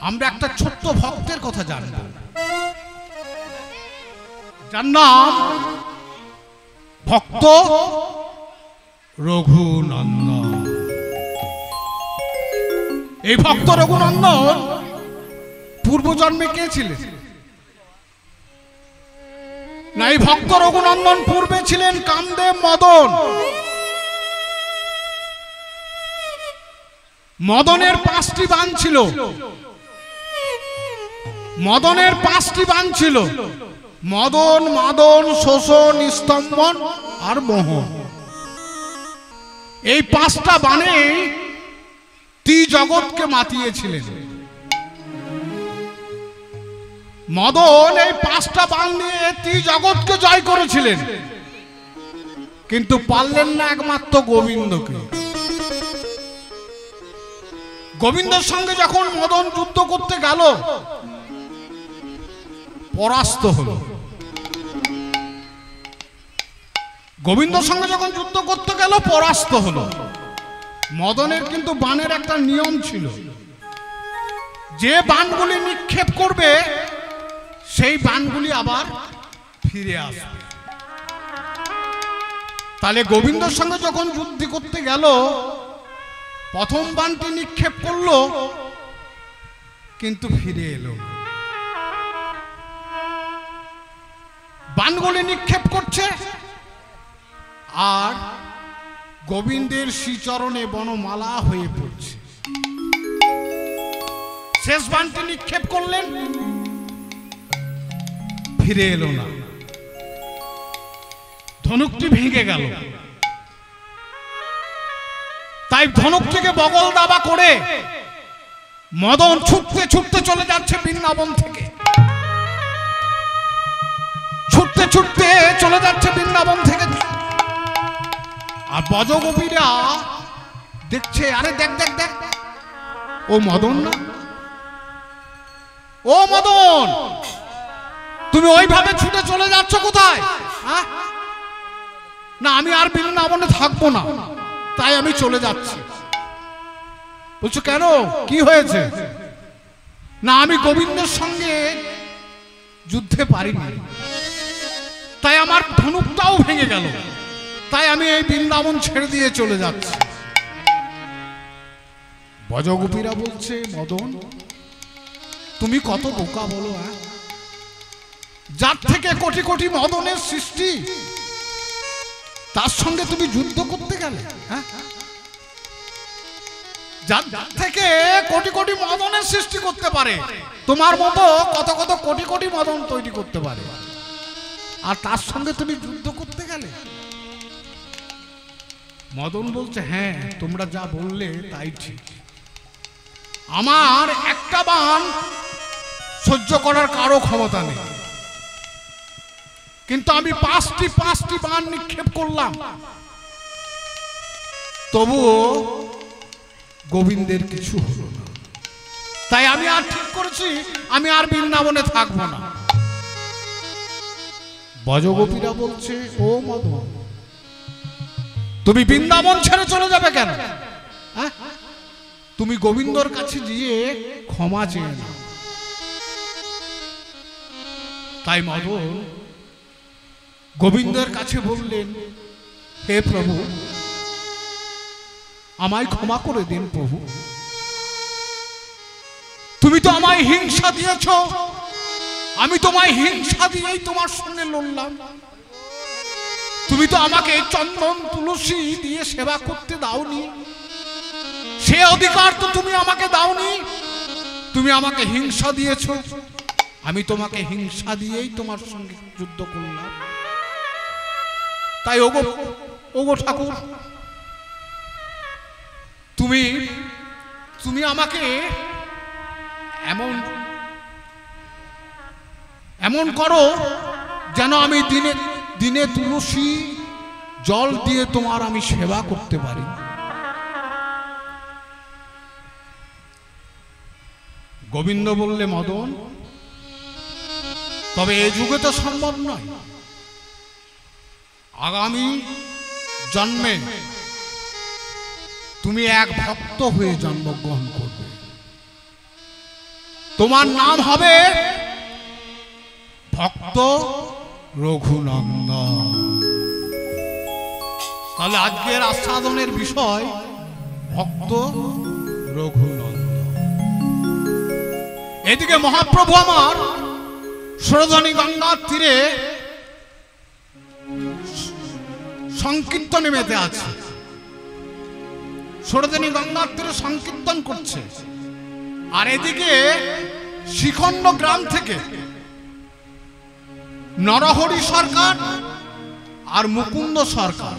আমরা একটা ছোট্ট ভক্তের কথা জানব, যার নাম ভক্ত রঘুনন্দন। এই ভক্ত রঘুনন্দন পূর্বজন্মে কে ছিলেন? না, এই ভক্ত রঘুনন্দন পূর্বে ছিলেন কামদেব মদন। মদনের 5টি বাণ ছিল, মদনের 5টি বাণ ছিল, মদন, মাদন, শোষণ, স্তম্ভন আর মোহন। এই 5টা বাণে জগৎকে মাতিয়েছিলেন। মদন এই 5টা বাণ নিয়ে জগৎকে জয় করেছিলেন, কিন্তু পারলেন না একমাত্র গোবিন্দকে। গোবিন্দের সঙ্গে যখন মদন যুদ্ধ করতে গেল, পরাস্ত হলো। গোবিন্দের সঙ্গে যখন যুদ্ধ করতে গেল, পরাস্ত হলো। মদনের কিন্তু বাণের একটা নিয়ম ছিল, যে বাণগুলি নিক্ষেপ করবে সেই বাণগুলি আবার ফিরে আসবে। তাহলে গোবিন্দের সঙ্গে যখন যুদ্ধ করতে গেল, প্রথম বাণটি নিক্ষেপ করলো, কিন্তু ফিরে এলো। বাণগুলি নিক্ষেপ করছে আর গোবিন্দের শ্রীচরণে বনমালা হয়ে পড়ছে। শেষ বাণটি নিক্ষেপ করলেন, ফিরে এলো না, ধনুকটি ভেঙে গেল। তাই ধনুকটিকে বগল দাবা করে মদন ছুটতে ছুটতে চলে যাচ্ছে বৃন্দাবন থেকে, ছুটতে ছুটতে চলে যাচ্ছে বৃন্দাবন থেকে। আর ব্রজগোপীরা দেখছে, আরে দেখ দেখ দেখ, ও মদন না, ও মদন, তুমি ওইভাবে ছুটে চলে যাচ্ছ কোথায়? না, আমি আর বৃন্দাবনে থাকবো না, তাই আমি চলে যাচ্ছি। বলছো কেন, কি হয়েছে? না, আমি গোবিন্দের সঙ্গে যুদ্ধে পারিনি, তাই আমার ধনুকটাও ভেঙে গেল, তাই আমি এই বৃন্দাবন ছেড়ে দিয়ে চলে যাচ্ছি। ব্রজগোপীরা বলছে, মদন তুমি কত বোকা বলো, যার থেকে কোটি কোটি মদনের সৃষ্টি, তার সঙ্গে তুমি যুদ্ধ করতে গেলে? যার থেকে কোটি কোটি মদনের সৃষ্টি করতে পারে, তোমার মতো কত কত কোটি কোটি মদন তৈরি করতে পারে, আর তার সঙ্গে তুমি যুদ্ধ করতে গেলে? মদন বলছে, হ্যাঁ, তোমরা যা বললে তাই ঠিক। আমার একটা বাণ সহ্য করার কারো ক্ষমতা নেই, কিন্তু আমি 5টি বাণ নিক্ষেপ করলাম, তবুও গোবিন্দের কিছু হলো না। তাই আমি আর ঠিক করেছি, আমি আর বৃন্দাবনে থাকবো না। ব্রজগোপীরা বলছে, ও মদন, তুমি বৃন্দাবন ছেড়ে চলে যাবে কেন? তুমি গোবিন্দর কাছে গিয়ে ক্ষমা চেয়ে নাও। তাই মদন গোবিন্দের কাছে বললেন, হে প্রভু, আমায় ক্ষমা করে দিন প্রভু, তুমি তো আমায় হিংসা দিয়েছ, আমি তোমায় হিংসা দিয়েই তোমার সঙ্গে লড়লাম। তুমি তো আমাকে চন্দন তুলসী দিয়ে সেবা করতে দাওনি, সে অধিকার তো তুমি আমাকে দাওনি, তুমি আমাকে হিংসা দিয়েছ, আমি তোমাকে হিংসা দিয়েই তোমার সঙ্গে যুদ্ধ করলাম। তাই ওগো ঠাকুর, তুমি আমাকে এমন করো যেন আমি দিনে দিনে তুলসী জল দিয়ে তোমার আমি সেবা করতে পারি। গোবিন্দ বললে, মদন, তবে এই যুগে তো সম্ভব নয়, আগামী জন্মে তুমি এক ভক্ত হয়ে জন্মগ্রহণ করবে। তোমার নাম হবে ভক্ত রঘুনন্দন। তাহলে আজকের আস্বাদনের বিষয় ভক্ত রঘুনন্দন। এদিকে মহাপ্রভু আমার সুরধনী গঙ্গার তীরে সংকীর্তনে মেতে আছে। সুরধনী গঙ্গার তীরে সংকীর্তন করছে। আর এদিকে শিখণ্ড গ্রাম থেকে নরহরি সরকার আর মুকুন্দ সরকার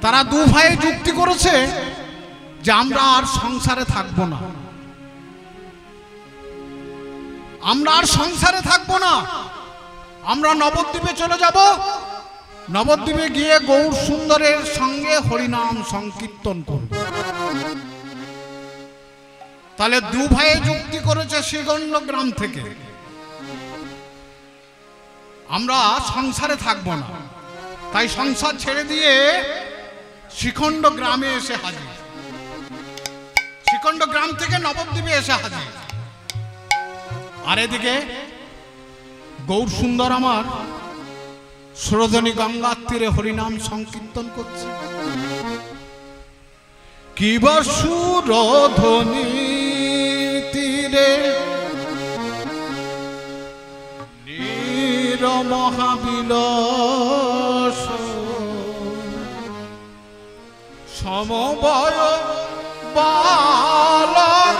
তারা দু ভাই যুক্তি করেছে যে আমরা আর সংসারে থাকবো না, আমরা আর সংসারে থাকবো না, আমরা নবদ্বীপে চলে যাব। নবদ্বীপে গিয়ে গৌর সুন্দরের সঙ্গে হরিনাম সংকীর্তন করব। তাহলে দু ভাই যুক্তি করেছে শিখণ্ড গ্রাম থেকে, আমরা সংসারে থাকবো না, তাই সংসার ছেড়ে দিয়ে শিখণ্ড গ্রামে এসে হাজির। শিখণ্ড গ্রাম থেকে নবদ্বীপে এসে হাজির। আর এদিকে গৌর সুন্দর আমার সুরধনী গঙ্গার তীরে হরিনাম সংকীর্তন করছে। কিবা সুরধনী তীরে নীর মহাবিলাস সমবয় বালক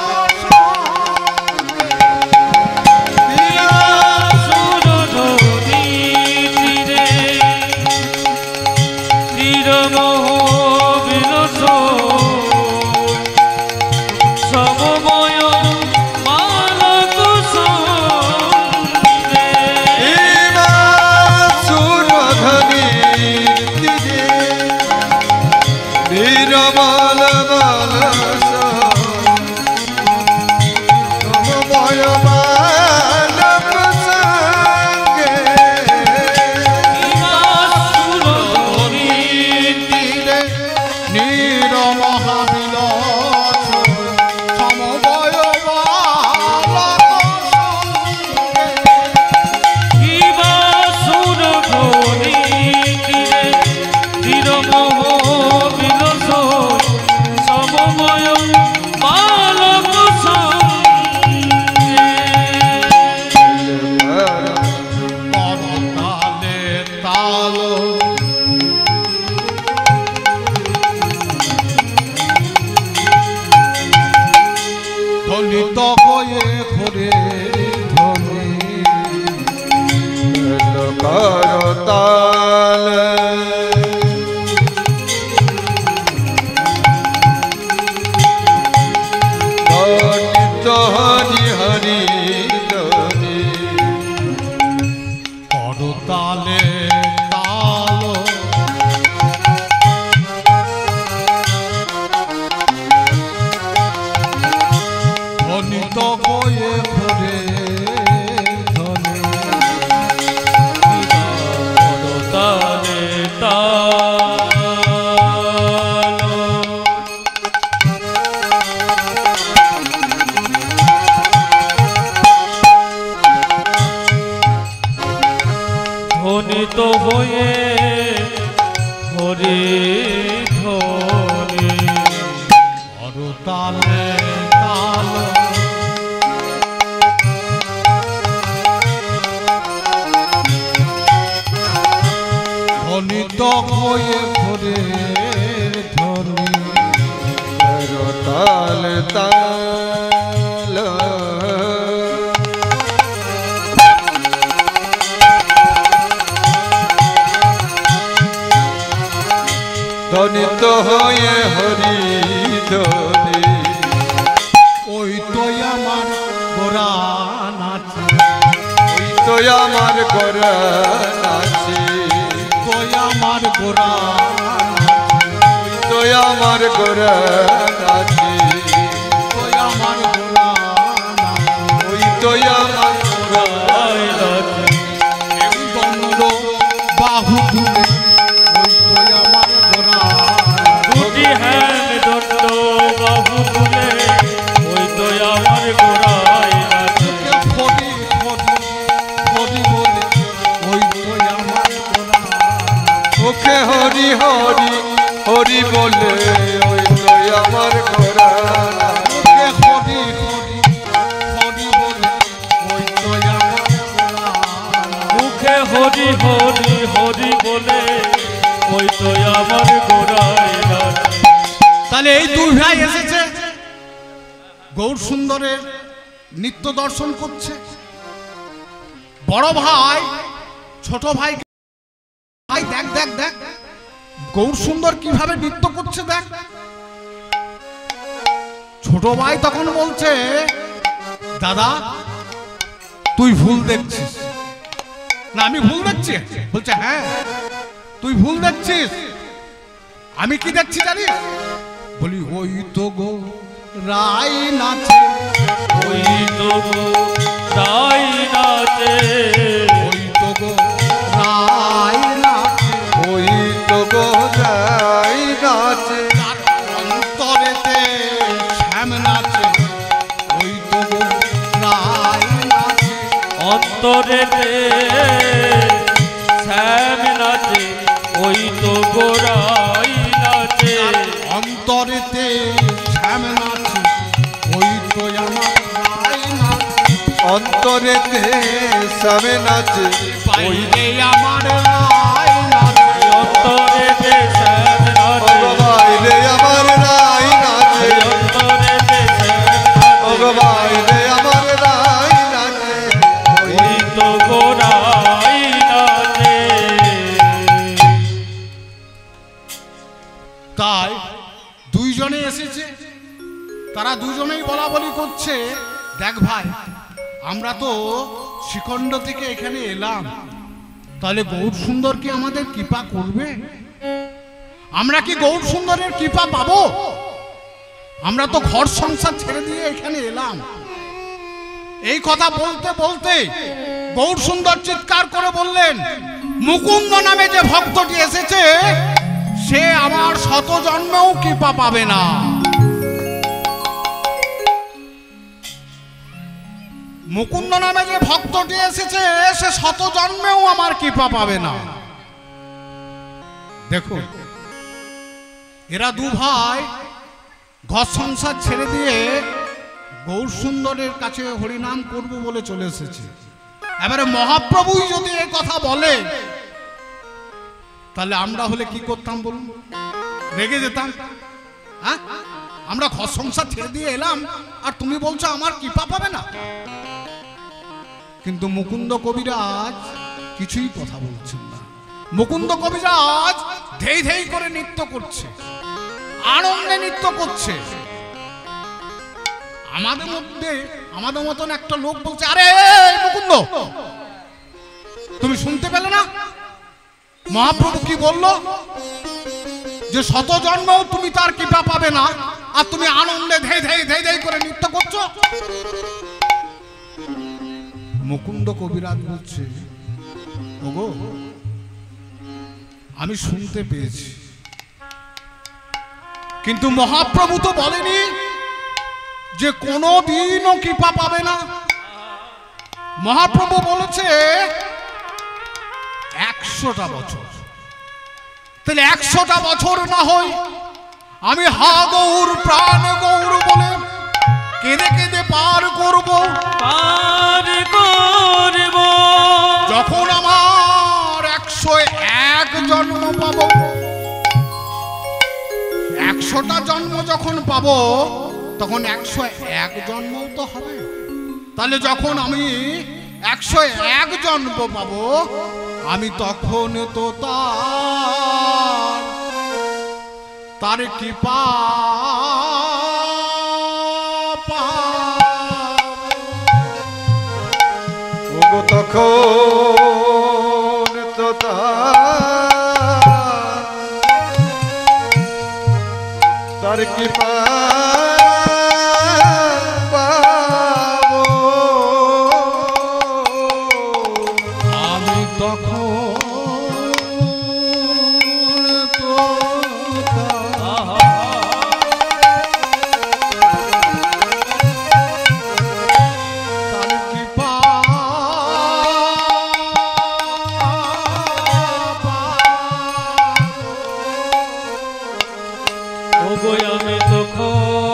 ধ্বনিত হয়ে হরি ধ্বনি। ওই তো আমার গোরা নাচে, ওই তো আমার গোরা নাচে, ওই আমার গোরা, ওই তো আমার গোরা নাচে, ওই আমার গোরা, ওই তো আমার গোরা নাচে। দ্বন্দ্ব বাহু তুলে ওই তো আমার গোরা, দুটি হ্যাঁ দণ্ড বাহু তুলে ওই তো আমার গোরা। হরি হরি হরি বলে ওই তো আমার গোড়ায় নাচে। তাহলে এই দুই ভাই এসেছে গৌর সুন্দরের নিত্য দর্শন করছে। বড় ভাই ছোট ভাই, ভাই দেখ দেখ দেখ গৌর সুন্দর কিভাবে নৃত্য করছে দেখ। ছোট ভাই তখন বলছে, দাদা তুই ভুল দেখছিস। না আমি ভুল দেখছি? বলছে হ্যাঁ তুই ভুল দেখছিস। আমি কি দেখছি জানিস? বলি ওই তো গো রাই নাচে, ওই তো গো রাই নাচে, ওই তো গো রাই নাচে, ওই তো গো রাই নাচে, অন্তরেতে শ্যাম নাচে, ওই তো গো রাই নাচে, অন্তরেতে শ্যাম নাচে, ওই তো গো রাই নাচে, অন্তরেতে শ্যাম নাচে, ওই তো আমার রাই নাচে, অন্তরেতে শ্যামে নাচে, বাইরে আমার রাই নাচে, অন্তরেতে শ্যাম নাচে, বাইরে আমার রাই নাচে, অন্তরেতে শ্যাম নাচে, বাইরে আমার রাই নাচে, ওই তো গো রাই নাচে। তাই দুইজনে এসেছে, তারা দুজনেই বলা বলি করছে, দেখ ভাই আমরা তো শিখণ্ড থেকে এখানে এলাম, তাহলে গৌর সুন্দর কি আমাদের কৃপা করবে? আমরা কি গৌর সুন্দরের কৃপা পাবো? আমরা তো ঘর সংসার ছেড়ে দিয়ে এখানে এলাম। এই কথা বলতে বলতে গৌর সুন্দর চিৎকার করে বললেন, মুকুন্দ নামে যে ভক্তটি এসেছে সে আমার শত জন্মেও কৃপা পাবে না। মুকুন্দ নামে যে ভক্তটি এসেছে সে শত জন্মেও আমার কৃপা পাবে না। দেখো এরা দু ভাই ঘর সংসার ছেড়ে দিয়ে গৌর সুন্দরের কাছে হরিনাম করব বলে চলে এসেছে। এবারে মহাপ্রভুই যদি এই কথা বলে তাহলে আমরা হলে কি করতাম বলুন? রেগে যেতাম। হ্যাঁ আমরা ঘর সংসার ছেড়ে দিয়ে এলাম আর তুমি বলছো আমার কৃপা পাবে না। কিন্তু মুকুন্দ কবিরাজ কিছুই কথা বলছেন না। মুকুন্দ কবিরাজ ধেই ধেই করে নৃত্য করছে, আনন্দে নৃত্য করছে। আমাদের মধ্যে আমাদের মতন একটা লোক বলছে, আরে মুকুন্দ তুমি শুনতে পেলে না মহাপ্রভু কি বললো? যে শত জন্মও তুমি তার কৃপা পাবে না, আর তুমি আনন্দে ধেই ধেই ধেই ধেই করে নৃত্য করছো। মুকুন্দ কবিরাজ বলছে, ওগো আমি শুনতে পেয়েছি, কিন্তু মহাপ্রভু তো বলেনি যে কোনো দিনও কৃপা পাবে না। মহাপ্রভু বলেছে 100টা বছর। তাহলে 100টা বছর না হয় আমি হা গৌর প্রাণ গৌর বলে কেঁদে কেঁদে পার করব। যখন আমার 101 জন্ম পাবো, 100টা জন্ম যখন পাবো তখন 101 জন্মও তো হবে। তাহলে যখন আমি 101 জন্ম পাবো আমি তখন তো তার কৃপা ওগো তখন তো তার কৃপা পাবো। আমি তখন তো তার কৃপা ওগো আমি তখন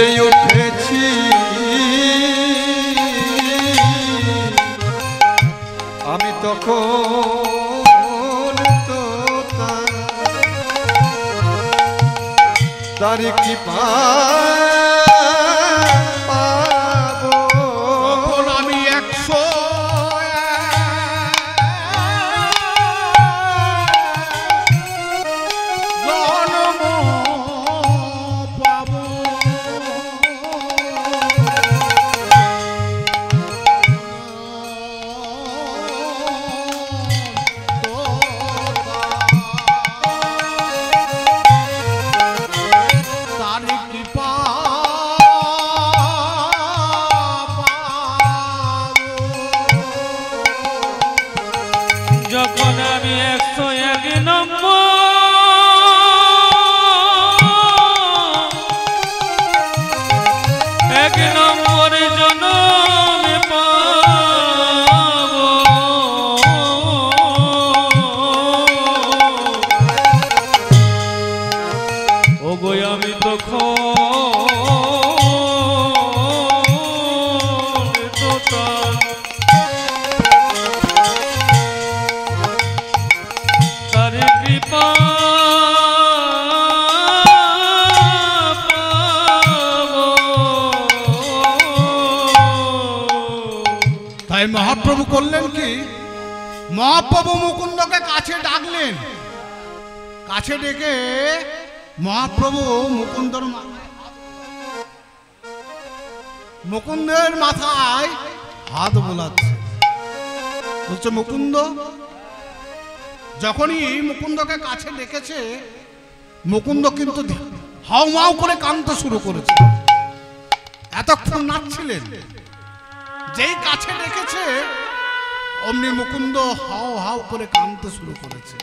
উঠতে উঠেছি আমি তখন তো তার কৃপা পাবো। তখন আমি 100 জন্ম পাবো। তার কৃপা যখন আমি 101 নম্বর জন্মে পাবো, ওগো আমি তখন তার কৃপা পাবো। তাই মহাপ্রভু করলেন কি, মহাপ্রভু মুকুন্দকে কাছে ডাকলেন। কাছে ডেকে মহাপ্রভু মুকুন্দের মাথায় হাত বোলাচ্ছে, বলছে মুকুন্দ। যখনই মুকুন্দকে কাছে ডেকেছে, মুকুন্দ কিন্তু হাউমাউ করে কাঁদতে শুরু করেছে। এতক্ষণ নাচছিলেন, যেই কাছে ডেকেছে অমনি মুকুন্দ হাও হাও করে কাঁদতে শুরু করেছে।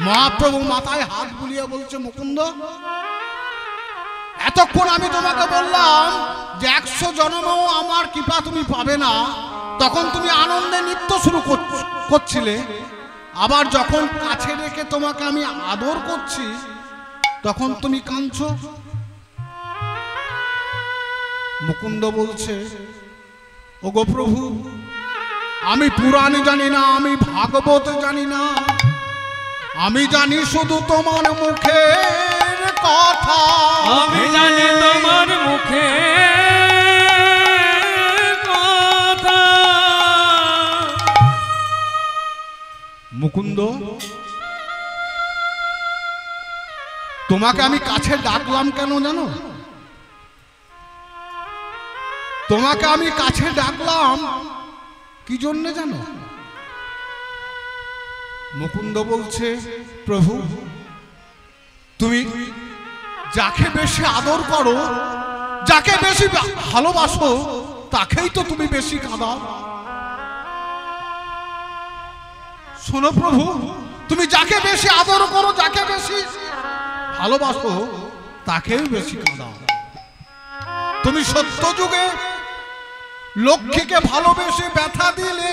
মহাপ্রভু মাথায় হাত বুলিয়ে বলছে, মুকুন্দ, এতক্ষণ আমি তোমাকে বললাম যে 100 জন্মেও আমার কৃপা তুমি পাবে না, তখন তুমি আনন্দে নৃত্য শুরু করছিলে। আবার যখন কাছে রেখে তোমাকে আমি আদর করছি, তখন তুমি কাঁদছো। মুকুন্দ বলছে, ওগো প্রভু, আমি পুরাণ জানি না, আমি ভাগবত জানি না, আমি জানি শুধু তোমার মুখের কথা। আমি জানি তোমার মুখের কথা। মুকুন্দ, তোমাকে আমি কাছে ডাকলাম কেন জানো? তোমাকে আমি কাছে ডাকলাম কি জন্য জানো? মুকুন্দ বলছে, প্রভু, তুমি যাকে বেশি আদর করো, যাকে বেশি ভালোবাসো, তাকেই তো তুমি বেশি কাঁদাও। শোনো প্রভু, তুমি যাকে বেশি আদর করো, যাকে বেশি ভালোবাসো, তাকেই বেশি কাঁদাও। তুমি সত্য যুগে লক্ষ্মীকে ভালোবেসে ব্যথা দিলে,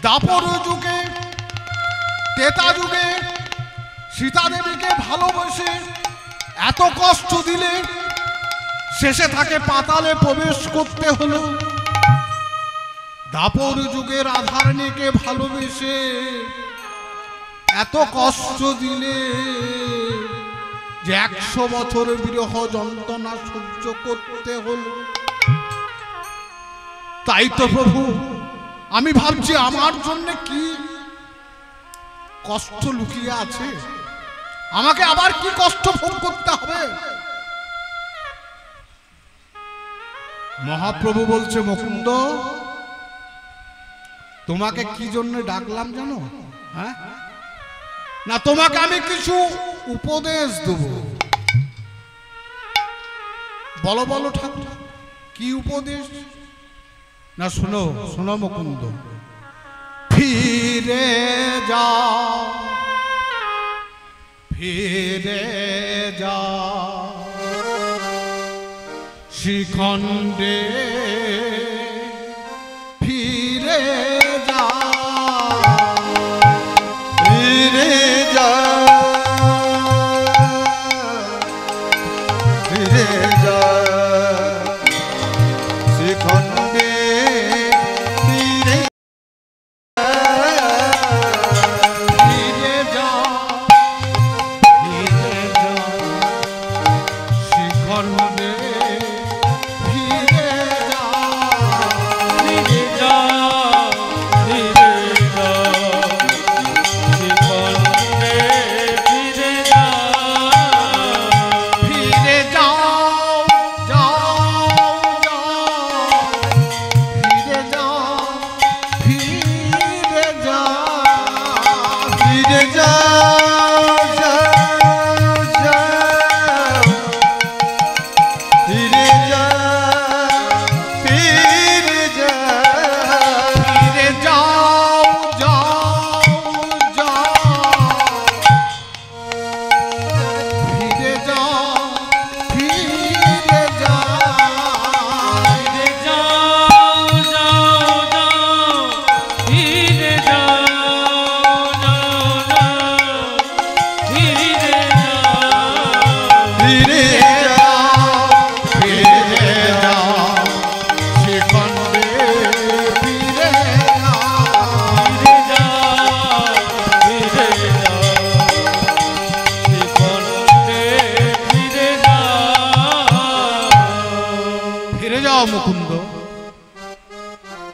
দাপর যুগে, ত্রেতা যুগে সীতা দেবীকে ভালোবেসে এত কষ্ট দিলে, শেষে তাকে পাতালে প্রবেশ করতে হলো। দাপর যুগে রাধারানীকে ভালোবেসে এত কষ্ট দিলে যে 100 বছর বিরহ যন্ত্রণা সহ্য করতে হলো। তাই তো প্রভু, আমি ভাবছি আমার জন্য কি কষ্ট লুকিয়ে আছে, আমাকে আবার কি কষ্ট ভোগ করতে হবে। মহাপ্রভু বলছে, মুকুন্দ, তোমাকে কি জন্য ডাকলাম জানো? হ্যাঁ, না তোমাকে আমি কিছু উপদেশ দেব। বলো বলো ঠাকুর, কি উপদেশ? না শোনো শোনো মুকুন্দ, ফিরে যাও, ফিরে যাও শিখণ্ডে, ফিরে যাও, ফিরে যা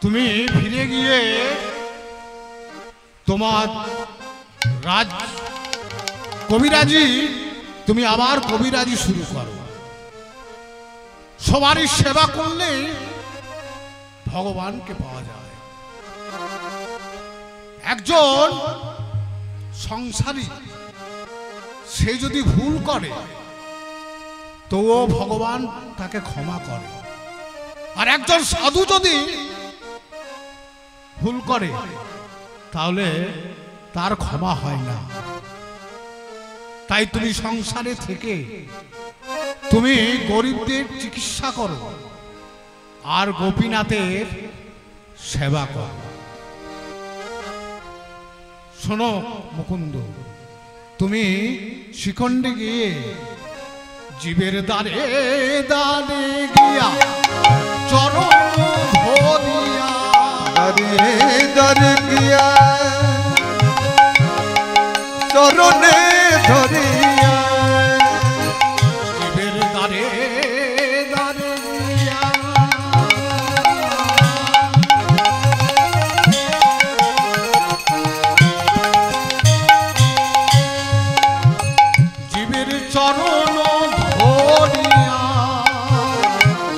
তুমি ফিরে গিয়ে তোমার কবিরাজি, তুমি আবার কবিরাজি শুরু করো। সবারই সেবা করলে ভগবানকে পাওয়া যায়। একজন সংসারী সে যদি ভুল করে তবুও ভগবান তাকে ক্ষমা করে, আর একজন সাধু যদি ভুল করে তাহলে তার ক্ষমা হয় না। তাই তুমি সংসারে থেকে তুমি গরিবদের চিকিৎসা করো আর গোপীনাথের সেবা করো। শোনো মুকুন্দ, তুমি শিখণ্ডে গিয়ে জীবের দ্বারে দ্বারে গিয়া চরণ ধরিয়া, দ্বারে দ্বারে গিয়া চরণে ধরিয়া, জীবের দ্বারে দ্বারে গিয়া জীবের চরণ ধরিয়া,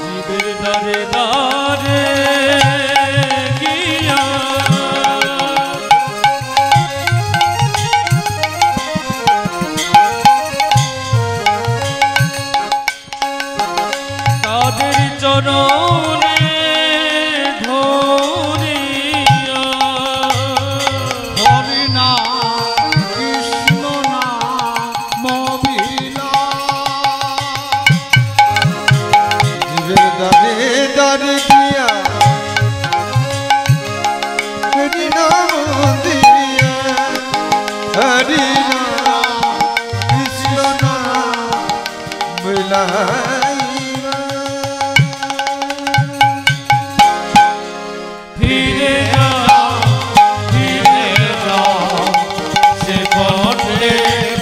জীবের দ্বারে দ্বারে গিয়া তাদের চরণে ধরিয়া হরি নাম কৃষ্ণ নাম বিলাস, জীবের দ্বারে দ্বারে গিয়া হরি নাম দিয়া, হরি নাম কৃষ্ণ নাম বিলাইবা। ফিরে যাও সে পথে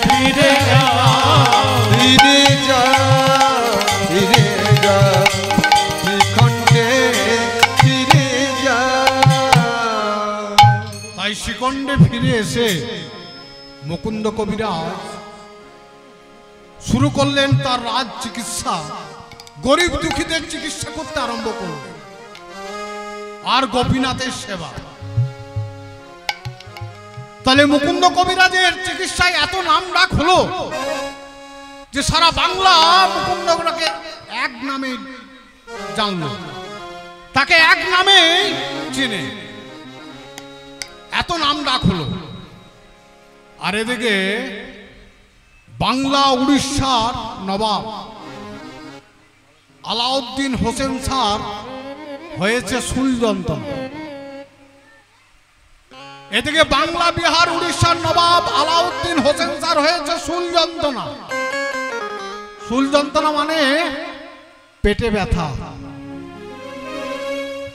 ফিরে যাও ফিরে যা ফিরে যা শ্রীখণ্ডে ফিরে যা। তাই শিখণ্ডে ফিরে এসে মুকুন্দ কবিরাজ শুরু করলেন তার রাজ চিকিৎসা। গরিব দুঃখীদের চিকিৎসা করতে আরম্ভ করলেন আর গোপীনাথের সেবা। তাহলে মুকুন্দ কবিরাজের চিকিৎসায় এত নাম ডাক হলো যে সারা বাংলা মুকুন্দকে এক নামে জানলো, তাকে এক নামে চেনে, এত নাম ডাক হলো। আর এদিকে বাংলা উড়িষ্যার নবাব আলাউদ্দিন হোসেন স্যার হয়েছে সুলজন্তন। এদিকে বাংলা বিহার উড়িষ্যার নবাব আলাউদ্দিন হোসেন স্যার হয়েছে সুলজন্তনা। সুলজন্তনা মানে পেটে ব্যথা।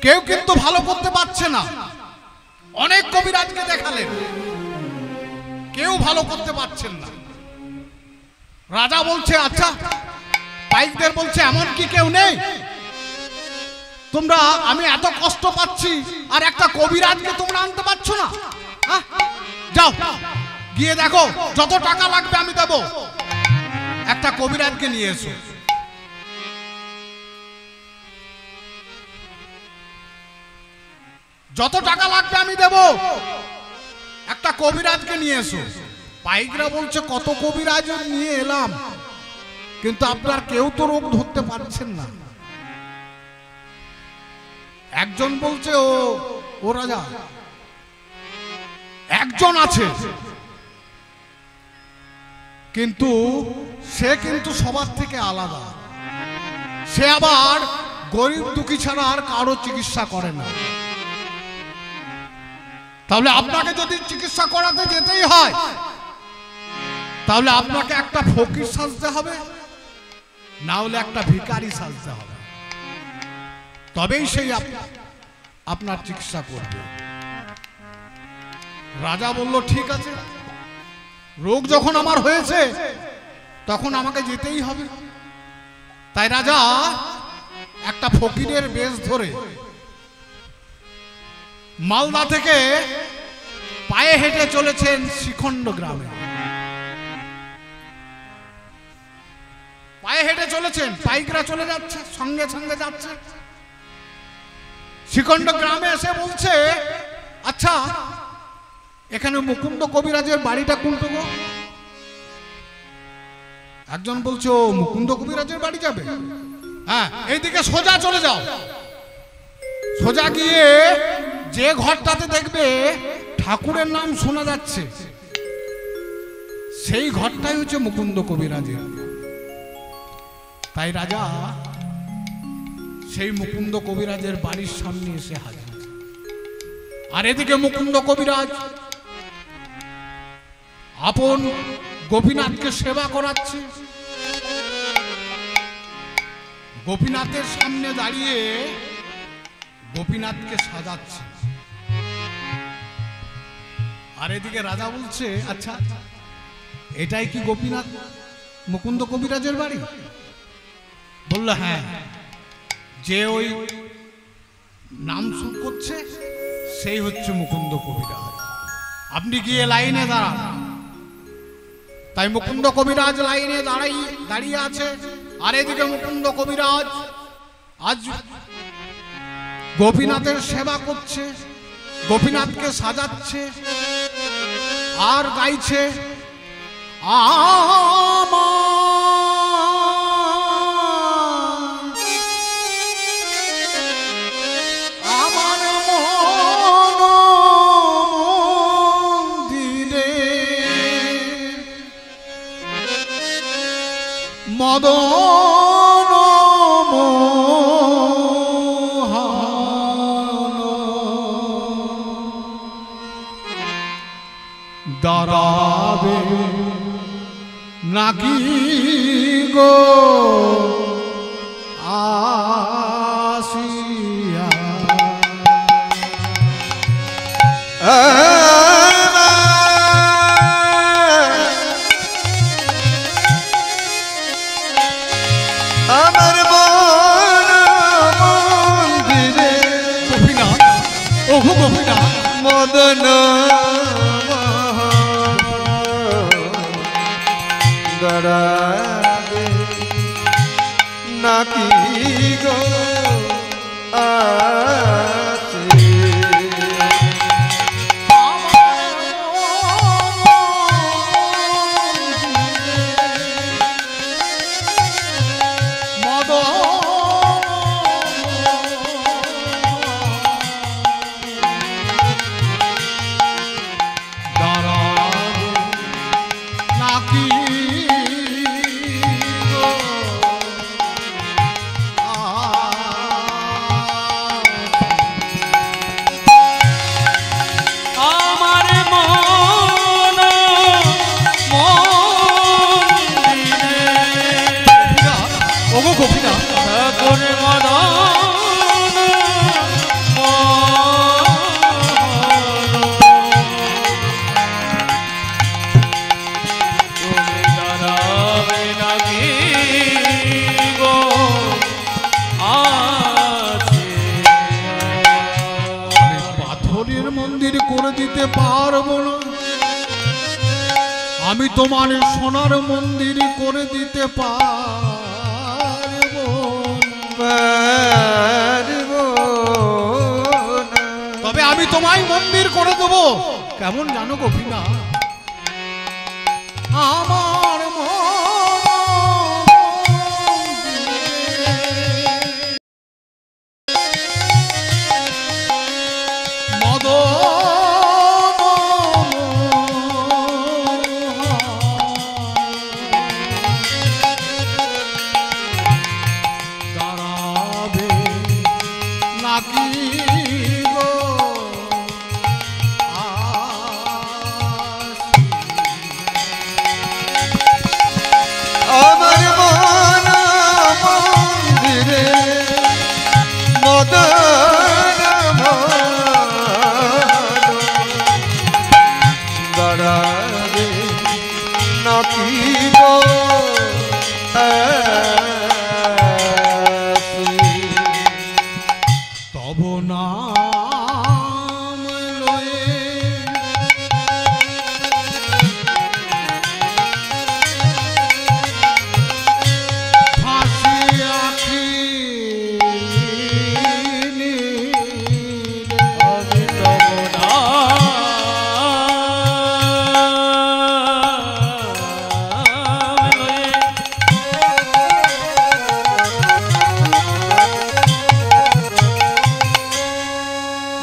কেউ কিন্তু ভালো করতে পারছে না। অনেক কবিরাজকে দেখালেন, কেউ ভালো করতে পারছেন না। রাজা বলছে আচ্ছা, পাইকদের বলছে এমন কি কেউ নেই? তোমরা, আমি এত কষ্ট পাচ্ছি আর একটা কবিরাজকে তোমরা আনতে পারছো না? যাও গিয়ে দেখো, যত টাকা লাগবে আমি দেব, একটা কবিরাজকে নিয়ে এসো। যত টাকা লাগবে আমি দেব, একটা কবিরাজকে নিয়ে এসো। পাইকরা বলছে কত কবিরাজ নিয়ে এলাম, কিন্তু আপনার কেউ তো রোগ ধরতে পারছেন না। একজন বলছে ও রাজা, একজন আছে, কিন্তু সে কিন্তু সবার থেকে আলাদা। সে আবার গরিব দুঃখী ছাড়া আর কারো চিকিৎসা করে না। তাহলে আপনাকে যদি চিকিৎসা করাতে যেতেই হয়, তাহলে আপনাকে একটা ফকির সাজতে হবে, না হলে একটা ভিখারি সাজতে হবে, তবেই সেই আপনার চিকিৎসা করবে। রাজা বলল ঠিক আছে, রোগ যখন আমার হয়েছে তখন আমাকে যেতেই হবে। তাই রাজা একটা ফকিরের বেশ ধরে মালদা থেকে পায়ে হেঁটে চলেছেন শ্রীখণ্ড গ্রামে। পায়ে হেঁটে চলেছেন, পাইকরা চলে যাচ্ছে, সঙ্গে সঙ্গে যাচ্ছে। শ্রীখণ্ড গ্রামে এসে বলছে, আচ্ছা এখানে মুকুন্দ কবিরাজের বাড়িটা কোনটা গো? একজন বলছে, ও মুকুন্দ কবিরাজের বাড়ি যাবে? হ্যাঁ, এইদিকে সোজা চলে যাও। সোজা গিয়ে যে ঘরটাতে দেখবে ঠাকুরের নাম শোনা যাচ্ছে, সেই ঘরটাই হচ্ছে মুকুন্দ কবিরাজের। তাই রাজা সেই মুকুন্দ কবিরাজের বাড়ির সামনে এসে হাজির। আর এদিকে মুকুন্দ কবিরাজ আপন গোপীনাথকে সেবা করাচ্ছে। গোপীনাথের সামনে দাঁড়িয়ে গোপীনাথকে সাজাচ্ছে। আর এদিকে রাজা বলছে, আচ্ছা এটাই কি গোপীনাথ মুকুন্দ কবিরাজের বাড়ি? বলল, হ্যাঁ, যে ওই নাম শুন করছে সেই হচ্ছে মুকুন্দ কবিরাজ। আপনি গিয়ে লাইনে দাঁড়ান। তাই মুকুন্দ কবিরাজ লাইনে দাঁড়িয়ে আছে। আর এদিকে মুকুন্দ কবিরাজ আজ গোপীনাথের সেবা করছে, গোপীনাথকে সাজাচ্ছে আর গাইছে, আমার মন্দিরে মদন দাঁড়াবে নাকি গো আসিয়া? আমার মন্দিরে গোপীনাথ, ওগো গোপীনাথ, মদন দাঁড়াবে নাকি গো আসে? আমি তোমার সোনার মন্দির করে দিতে পারব, তবে আমি তোমায় মন্দির করে দেবো। কেমন জানো গোপীনাথ, আমার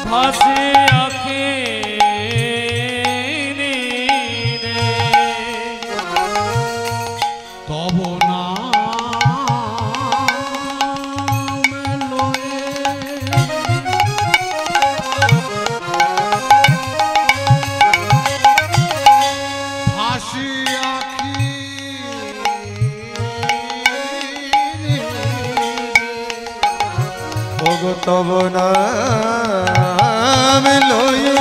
ভাসে আঁখে তব নাম লয়ে ভাসি আঁখি ওগো তব নাম লয়ে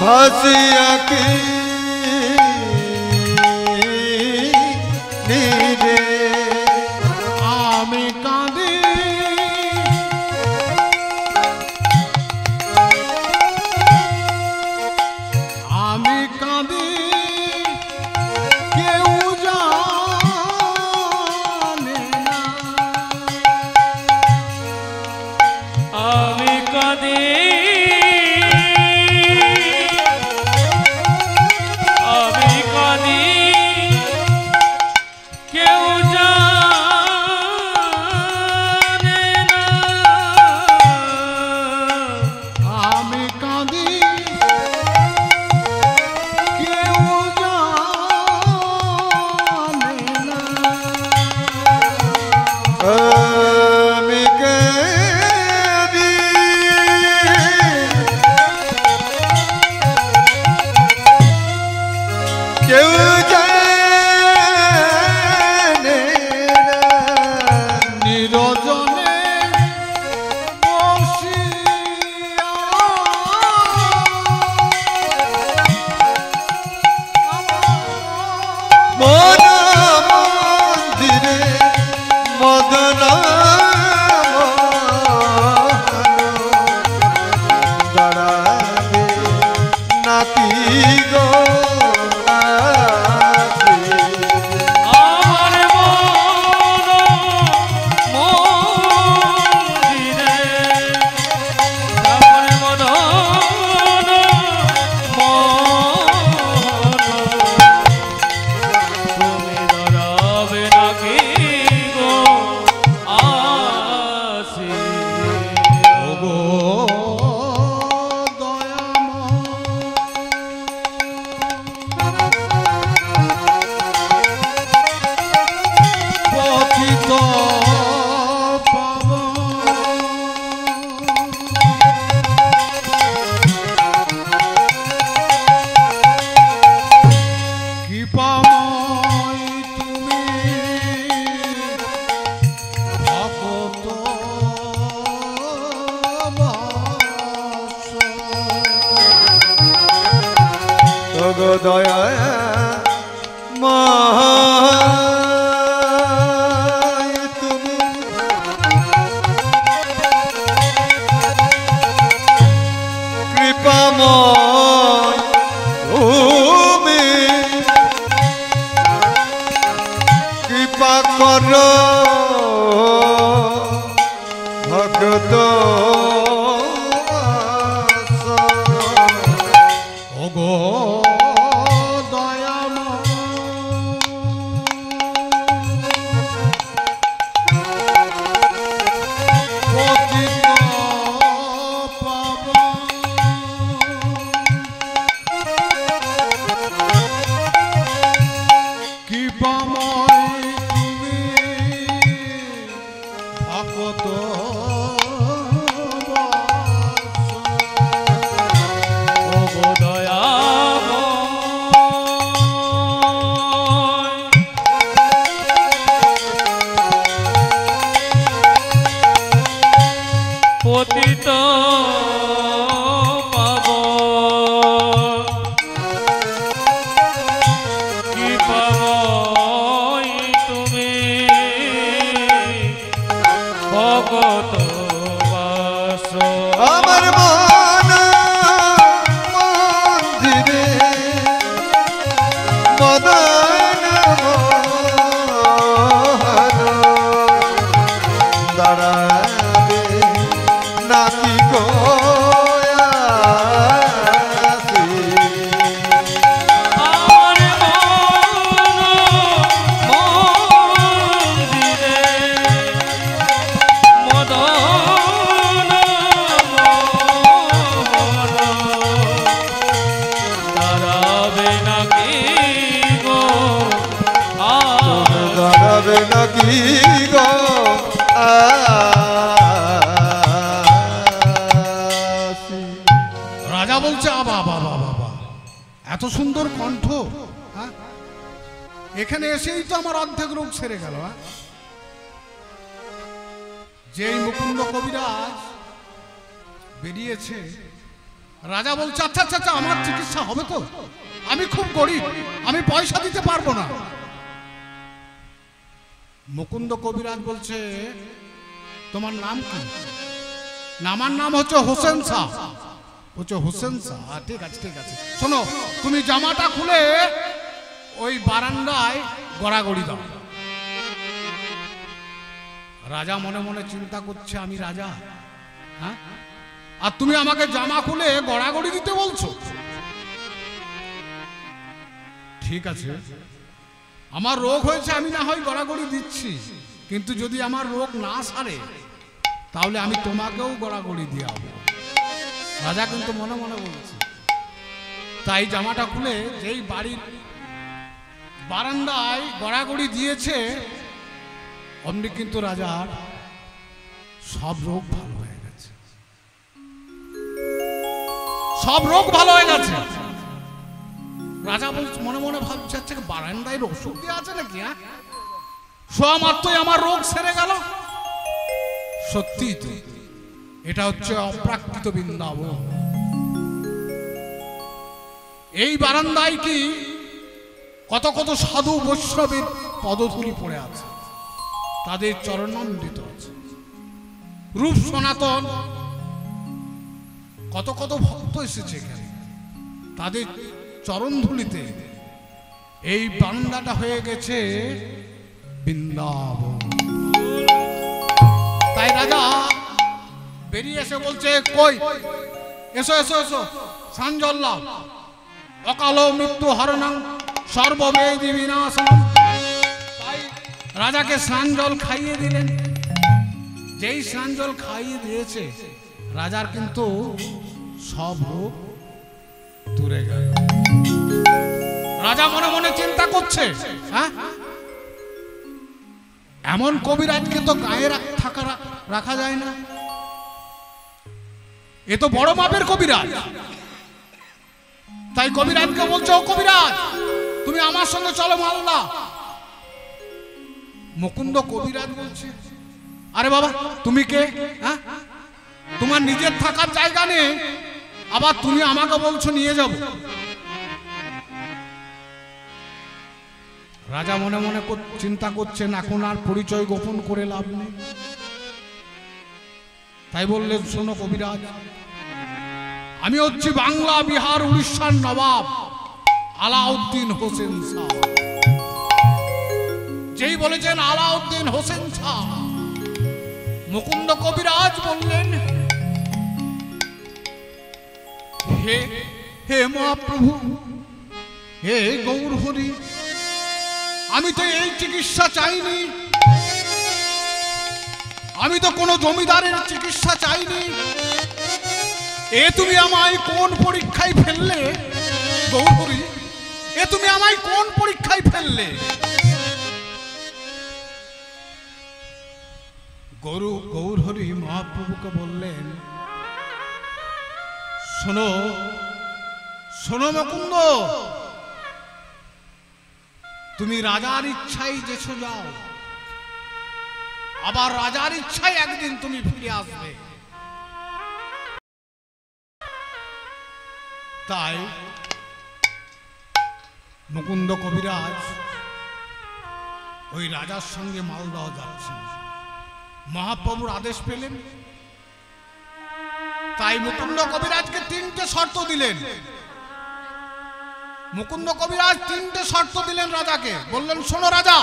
ভাসি আঁখি নিরে আমি কাঁদি আমি কাঁদি কেউ জানে না আমি কাঁদি আমি কাঁদি কেউ জানে না আমি কাঁদি কেউ জানে না আমি কাঁদি কেউ জানে না নিরজনে বসিয়া মন মন্দিরে মদন দাঁড়াবে নাতি গো নাতি। আমার মন মন্দিরে আমার মন তুমি ধরাবে নাকি গো আসি ওগো পতিত কৃপাময় তুমি ভগত ওগো দয়া মহায় তুমি কৃপাময় তুমি কৃপা করো ভগত ওগো দয়াময় পতিত কৃপাময় তুমি ভগত ওগো দয়াময় পতিত পাব কৃপাময় যাবে নাকি গো রাজা বলছে আবা বাবা বাবা, এত সুন্দর কণ্ঠ, হ্যাঁ? এখানে এসেই তো আমার অর্ধেক রোগ সেরে গেল। যেই মুকুন্দ কবিরাজ বেরিয়েছে, রাজা বলছে আচ্ছা আচ্ছা আচ্ছা, আমার চিকিৎসা হবে তো? আমি খুব গরিব, আমি পয়সা দিতে পারবো না। মুকুন্দ কবিরাজ বলছে তোমার নাম কি? আমার নাম হচ্ছে হোসেন শাহ। বলছে হোসেন শাহ, ঠিক আছে ঠিক আছে, শোনো তুমি জামাটা খুলে ওই বারান্দায় গড়াগড়ি দাও। রাজা মনে মনে চিন্তা করছে আমি রাজা, হ্যাঁ, আর তুমি আমাকে জামা খুলে গড়াগড়ি দিতে বলছো? ঠিক আছে, আমার রোগ হয়েছে, আমি না হয় গড়াগড়ি দিচ্ছি, কিন্তু যদি আমার রোগ না সারে তাহলে আমি তোমাকেও গড়াগড়ি দিয়ে আসবো। রাজা কিন্তু মনে মনে বলছে। তাই জামাটা খুলে যেই বাড়ির বারান্দায় গড়াগড়ি দিয়েছে, অমনি কিন্তু রাজার সব রোগ ভালো হয়ে গেছে, সব রোগ ভালো হয়ে গেছে। রাজা বলছে মনে মনে ভাবছে আচ্ছা বারান্দায় ওষুধ দিয়ে আছে নাকি, হ্যাঁ, শোয়া মাত্রই আমার রোগ সেরে গেল। সত্যি তো, এটা হচ্ছে অপ্রাকৃত বৃন্দাবন। এই বারান্দায় কি কত কত সাধু বৈষ্ণবের পদধূলি পড়ে আছে, তাদের চরণামৃত আছে। রূপ সনাতন কত কত ভক্ত এসেছে এখানে, তাদের চরণধূলিতে এই বারান্দাটা হয়ে গেছে বৃন্দাবন। তাই রাজা বেরিয়ে এসে বলছে কই, এসো এসো এসো, সাঞ্জল লাভ, অকাল মৃত্যু হরণং সর্ববেদী বিনাশনম। তাই রাজাকে স্নান জল খাইয়ে দিলেন। যেই স্নান জল খাইয়ে দিয়েছে, রাজার কিন্তু সব রোগ দূরে গেল। রাজা মনে মনে চিন্তা করছে, হ্যাঁ, এমন কবিরাজকে তো গায়ে রাখা যায় না, এ তো বড় মাপের কবিরাজ। তাই কবিরাজকে বলছে ও কবিরাজ, তুমি আমার সঙ্গে চলো মালদা। মুকুন্দ কবিরাজ বলছে আরে বাবা তুমি কে, হ্যাঁ, তোমার নিজের থাকার জায়গা নেই, আবার তুমি আমাকে বলছো নিয়ে যাব। রাজা মনে মনে চিন্তা করছেন এখন আর পরিচয় গোপন করে লাভ নেই। তাই বললেন শোনো কবিরাজ, আমি হচ্ছি বাংলা বিহার উড়িষ্যার নবাব আলাউদ্দিন হোসেন শাহ। যেই বলেছেন আলাউদ্দিন হোসেন শাহ, মুকুন্দ কবিরাজ বললেন হে হে মহাপ্রভু, হে গৌর হরি, আমি তো এই চিকিৎসা চাইনি, আমি তো কোনো জমিদারের চিকিৎসা চাইনি। এ তুমি আমায় কোন পরীক্ষায় ফেললে গৌর হরি, এ তুমি আমায় কোন পরীক্ষায় ফেললে? গৌর হরি মহাপ্রভুকে বললেন শোনো শোনো মুকুন্দ, তুমি রাজার ইচ্ছায় যেছো যাও, আবার রাজার ইচ্ছায় একদিন তুমি ফিরে আসবে। তাই মুকুন্দ কবিরাজ ওই রাজার সঙ্গে মালদহ যাচ্ছেন, মহাপ্রভুর আদেশ পেলেন। তাই মুকুন্দ কবিরাজকে তিনটে শর্ত দিলেন। মুকুন্দ কবিরাজ তিনটে শর্ত দিলেন রাজাকে, বললেন শোনো রাজা,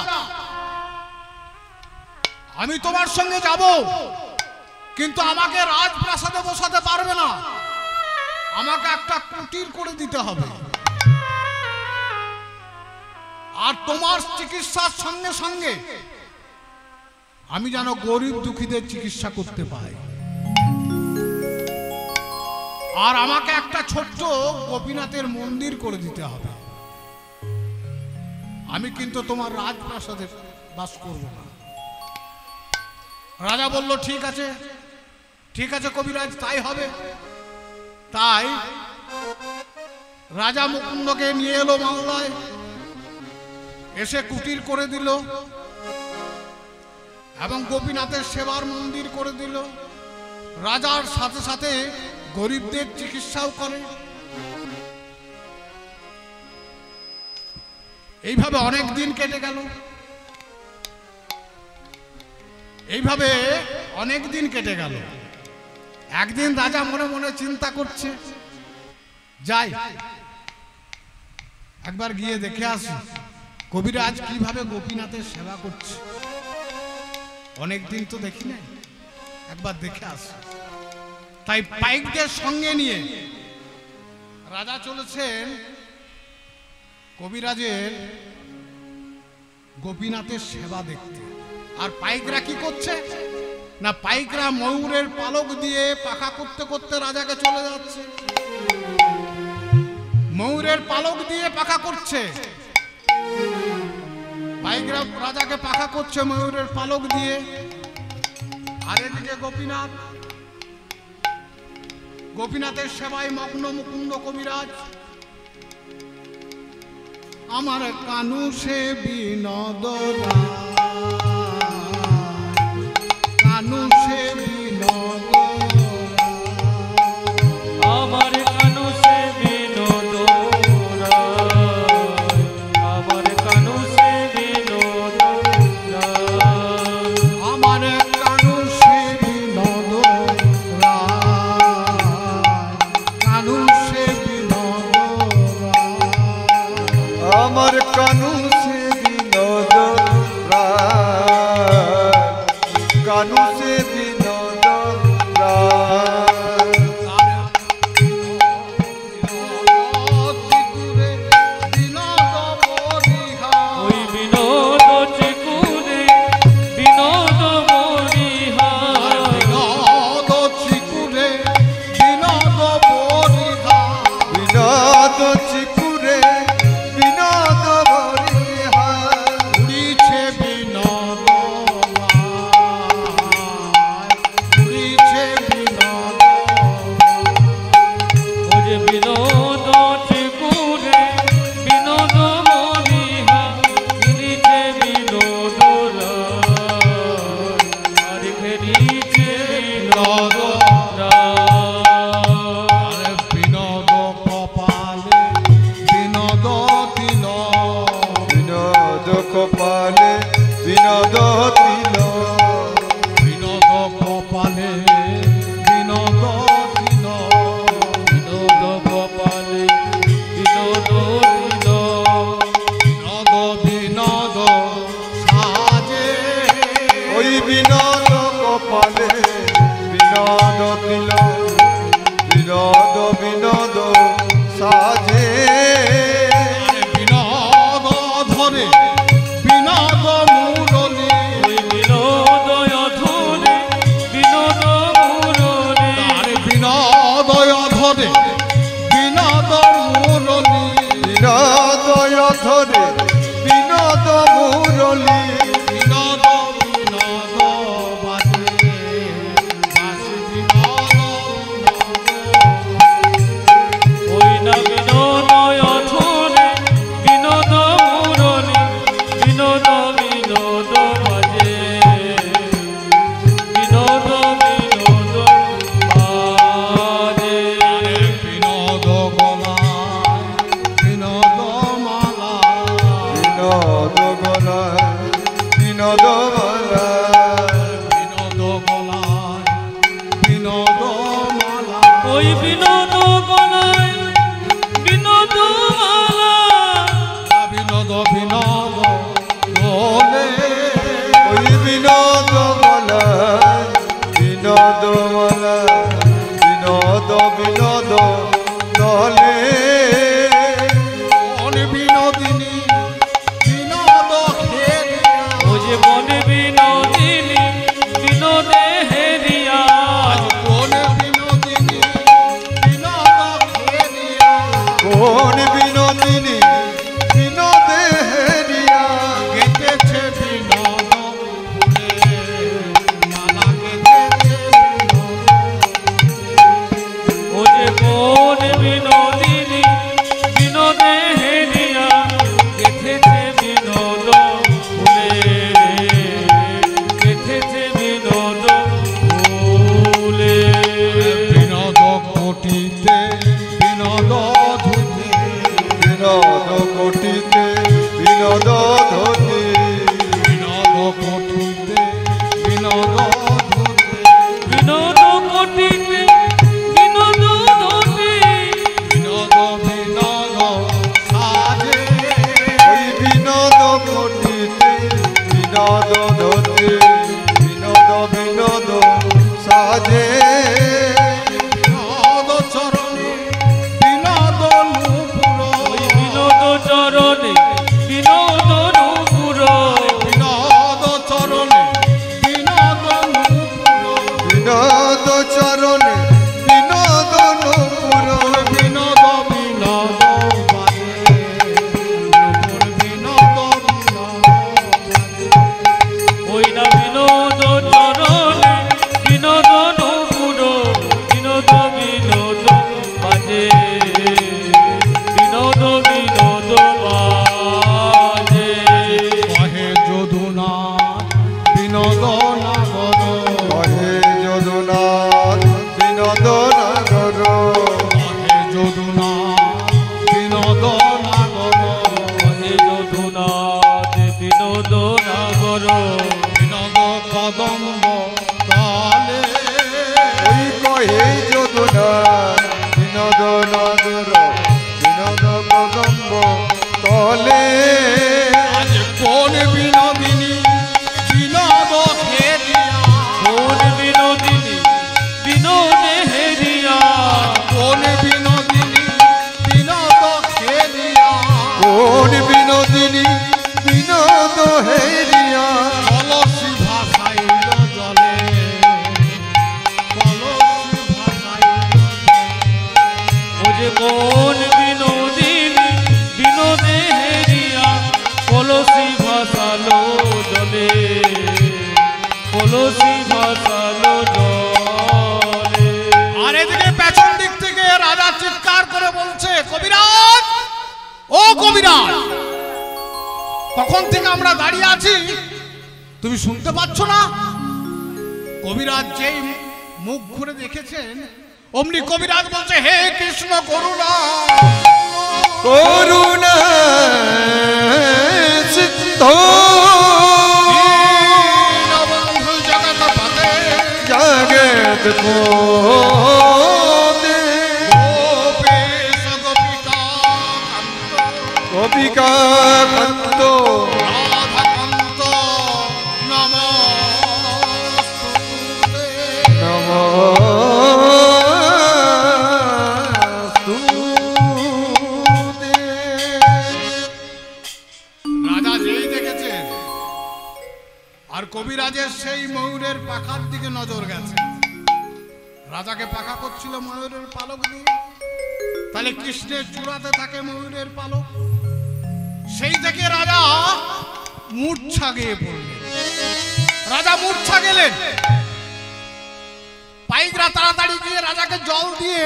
আমি তোমার সঙ্গে যাব, কিন্তু আমাকে রাজপ্রাসাদে বসাতে পারবে না, আমাকে একটা কুটির করে দিতে হবে, আর তোমার চিকিৎসার সঙ্গে সঙ্গে আমি যেন গরিব দুঃখীদের চিকিৎসা করতে পাই, আর আমাকে একটা ছোট্ট গোপীনাথের মন্দির করে দিতে হবে। আমি কিন্তু তোমার রাজপ্রাসাদে বাস করব না। রাজা বলল ঠিক আছে, ঠিক আছে কবিরাজ, তাই হবে। তাই রাজা মুকুন্দকে নিয়ে এলো মাওলায়, এসে কুটির করে দিল এবং গোপীনাথের সেবার মন্দির করে দিল। রাজার সাথে সাথে গরিবদের চিকিৎসাও করে। এইভাবে অনেক দিন কেটে গেল, এইভাবে অনেক দিন কেটে গেল। একদিন রাজা মনে মনে চিন্তা করছে, যাই একবার গিয়ে দেখে আসি কবিরাজ কিভাবে গোপীনাথের সেবা করছে, অনেক দিন তো দেখি নাই, একবার দেখে আসি। তাই পাইকদের সঙ্গে নিয়ে রাজা চলেছেন কবিরাজের গোপীনাথের সেবা দেখতে। আর পাইকরা কি করছে না, পাইকরা ময়ূরের পালক দিয়ে পাখা করতে করতে রাজাকে চলে যাচ্ছে। ময়ূরের পালক দিয়ে পাখা করছে, পাইকরা রাজাকে পাখা করছে ময়ূরের পালক দিয়ে। আর এদিকে গোপীনাথ, গোপীনাথের সেবায় মগ্ন মুকুন্দ কবিরাজ। আমার কানু সে বিনোদ, কানু সে বিনোদ, আমার কানু সে বিনোদ, আমার কানু সে বিনোদ, আমার কানু সে বিনোদ, কানু সে বিনোদ, আমার কানু সে বিনোদ কানু সে বিনোদ ওই বিনোদ চিকুরে বিনোদ মরিহার, বিনোদ চিকুরে বিনোদ বরিহার, বিনোদ চিকুরে বিনোদ বরিহার, উড়িছে বিনোদ, উড়িছে বিনোদ, ও যে বিনোদ চিকুরে বিনোদ মরিহার, ফিরিছে বিনোদ আর ফিরিছে বিনোদ আরে বিনোদ কপালে বিনোদ তিল, বিনোদ কপালে বিনোদ তিল, বিনোদ কপালে বিনোদ তিল, বিনোদ কপালে বিনোদ দিল, বিনোদ বিনোদ সাজে, ওই বিনোদ কপালে বিনোদ তিল, বিনোদ বিনোদ সাজে, বিনোদ ধরে বিনোদ মুরলী, ওই বিনোদ অধরে বিনোদ মুরলী, তার বিনোদ ধরে বিনোদ মুরলী, বিনোদ ধরে বিনোদ মুরলী, বিনোদ বিনোদ বাজে, বাজে বিনোদ, ওই না বিনোদ অধরে বিনোদ মুরলী, বিনোদ বিনোদ বাজে, বিনোদ বিনোদ বাজে, বিনোদ গলায় বিনোদ মালা, বিনোদ গলায় বিনোদ মালা, বিনোদ গলায় বিনোদ মালা, ওই বিনোদ গলায় বিনোদ মালা, বিনোদ বিনোদ দোলে, ওই বিনোদ গলায় বিনোদ মালা, বিনোদ বিনোদ দলে, কোন বিনোদিনী বিনোদ খেলিয়া, ও যে বনে বিনোদ ধরতে বিনোদ বিনোদ সাজে বিনোদ চরণে বিনোদ নূপুর বিনোদ চরণে বিনোদ নূপুর বিনোদ চরণে বিনোদ নূপুর বিনোদ চরণে বিনোদ নূপুর বিনোদ বিনোদ বাজে নূপুর বিনোদ বিনোদ বাজে ওই না বিনোদ চরণে বিনোদ নূপুর বিনোদ বিনোদ বাজে বিনোদ বিনোদ বাজে কহে যদুনাথ বিনোদ নাগর কহে যদুনাথ বিনোদ নাগর কহে যদুনাথ বিনোদ নাগর হে যদুনাথ বিনোদ নাগর বিনোদ কদম্ব কালে ওই কহে যদুনাথ বিনোদ নাগর বিনোদ কদম্ব তলে আজ কোন বিনোদিনী বিনোদ খেলিয়া কোন বিনোদিনী বিনোদে হেরিয়া কোন বিনোদিনী বিনোদ খেলিয়া কোন বিনোদিনী বিনোদ হেরিয়া কলসি ভাসাইল জলে কলসি ভাসাইল ও যে কোন বিনোদিনী বিনোদে হেরিয়া কলসি ভাসালো জলে কলসি ভাসালো জলে আর এদিকে পেছন দিক থেকে রাজা চিৎকার করে বলছে কবিরাজ ও কবিরাজ কখন থেকে আমরা দাঁড়িয়ে আছি তুমি শুনতে পাচ্ছ না কবিরাজ যেই মুখ ঘুরে দেখেছেন অমনি কবিরাজ বলছে হে কৃষ্ণ করুণা করুণা সিদ্ধ দীনবন্ধু জগৎপতে জগৎ মোদে গোপেশ গোপিকা কান্ত গোপিকা কান্ত রাধাকান্ত নমস্তুতে নমস্তুতে রাজা যেই দেখেছেন আর কবিরাজের সেই ময়ূরের পাখার দিকে নজর গেছে রাজাকে পাখা করছিল ময়ূরের পালক দিয়ে তাহলে কৃষ্ণের চূড়াতে থাকে ময়ূরের পালক সেই থেকে রাজা মূর্ছা গিয়ে পড়লেন রাজা মূর্ছা গেলেন পাইকরা তাড়াতাড়ি গিয়ে রাজাকে জল দিয়ে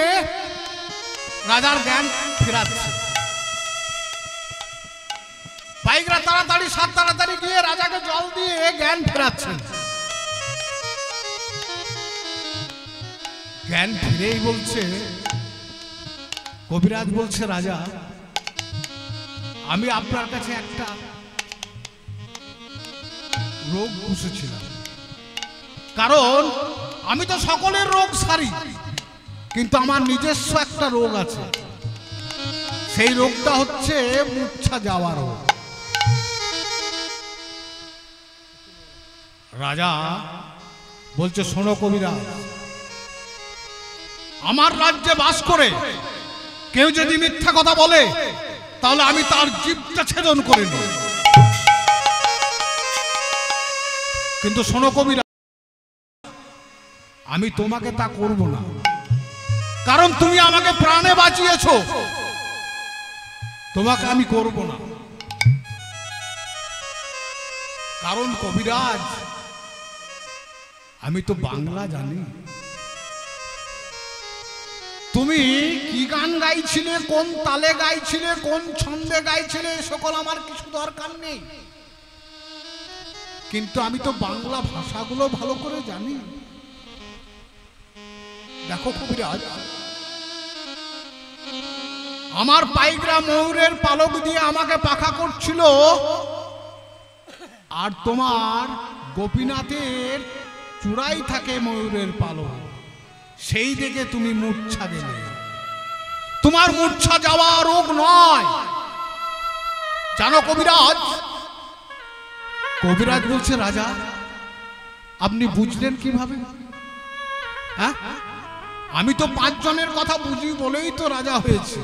রাজার জ্ঞান ফেরাচ্ছে পাইকরা তাড়াতাড়ি সাত তাড়াতাড়ি গিয়ে রাজাকে জল দিয়ে জ্ঞান ফেরাচ্ছেন জ্ঞান ফিরেই বলছে কবিরাজ বলছে রাজা আমি আপনার কাছে একটা রোগ পুষেছিলাম কারণ আমি তো সকলের রোগ সারি কিন্তু আমার নিজস্ব একটা রোগ আছে সেই রোগটা হচ্ছে মূর্ছা যাওয়া রোগ রাজা বলছে শোনো কবিরাজ আমার রাজ্যে বাস করে কেউ যদি মিথ্যা কথা বলে তাহলে আমি তার জীবটা ছেদন করে নিই কিন্তু শোনো কবিরাজ আমি তোমাকে তা করব না কারণ তুমি আমাকে প্রাণে বাঁচিয়েছো তোমাকে আমি করব না কারণ কবিরাজ আমি তো বাংলা জানি তুমি কি গান গাইছিলে কোন তালে গাইছিলে কোন ছন্দে গাইছিলে সকল আমার কিছু দরকার নেই কিন্তু আমি তো বাংলা ভাষাগুলো ভালো করে জানি দেখো কবিরাজ আমার পাইকরা ময়ূরের পালক দিয়ে আমাকে পাখা করছিল আর তোমার গোপীনাথের চূড়াই থাকে ময়ূরের পালক সেই দেখে তুমি মূর্ছা গেলে তোমার মূর্ছা যাওয়া রোগ নয় জানো কবিরাজ কবিরাজ বলছে, রাজা আপনি বুঝলেন কিভাবে? হ্যাঁ, আমি তো 5 জনের কথা বুঝি বলেই তো রাজা হয়েছে।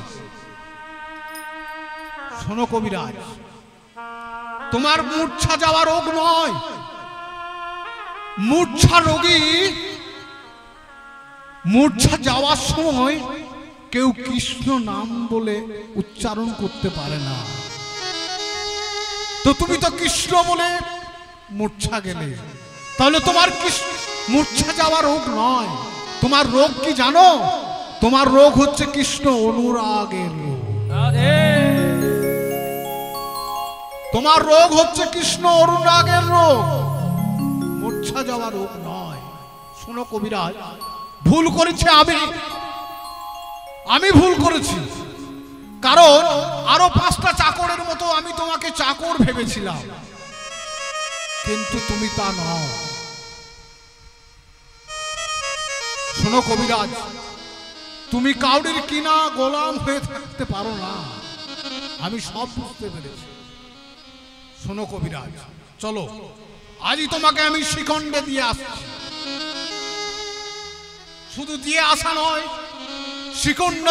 শোনো কবিরাজ, তোমার মূর্ছা যাওয়া রোগ নয়। মূর্ছা রোগী মূর্ছা যাওয়ার সময় কেউ কৃষ্ণ নাম বলে উচ্চারণ করতে পারে না। তো তুমি তো কৃষ্ণ বলে মূর্ছা গেলে, তাহলে তোমার মূর্ছা যাওয়া রোগ নয়। তোমার রোগ কি জানো? তোমার রোগ হচ্ছে কৃষ্ণ অনুরাগের রোগ। তোমার রোগ হচ্ছে কৃষ্ণ অনুরাগের রোগ, মূর্ছা যাওয়া রোগ নয়। শোনো কবিরাজ, ভুল করেছে আমি ভুল করেছি। কারণ আরো 5টা চাকরের মতো আমি তোমাকে চাকর ভেবেছিলাম, কিন্তু তুমি তা নও। শোনো কবিরাজ, তুমি কাউরির কিনা গোলাম হয়ে থাকতে পারো না, আমি সব বুঝতে পেরেছি। শোনো কবিরাজ, চলো আজই তোমাকে আমি শিখণ্ডে দিয়ে আসছি। শুধু দিয়ে আসা নয়, শিখণ্ড